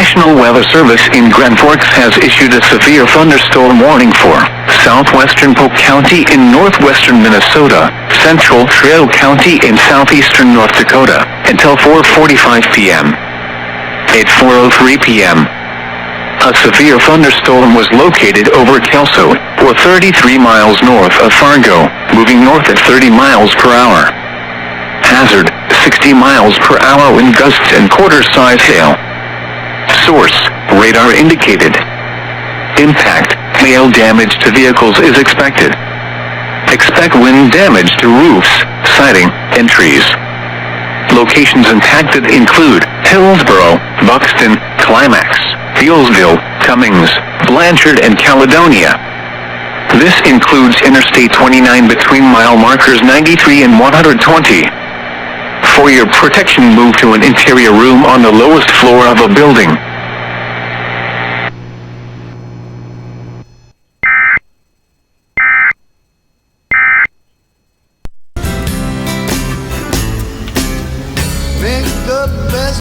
National Weather Service in Grand Forks has issued a severe thunderstorm warning for southwestern Polk County in northwestern Minnesota, central Trail County in southeastern North Dakota, until 4:45 p.m. At 4:03 p.m., a severe thunderstorm was located over Kelso, or 33 miles north of Fargo, moving north at 30 miles per hour. Hazard, 60 miles per hour wind gusts and quarter-size hail. Source, radar indicated. Impact, hail damage to vehicles is expected. Expect wind damage to roofs, siding, and trees. Locations impacted include Hillsboro, Buxton, Climax, Bealsville, Cummings, Blanchard, and Caledonia. This includes Interstate 29 between mile markers 93 and 120. For your protection, move to an interior room on the lowest floor of a building.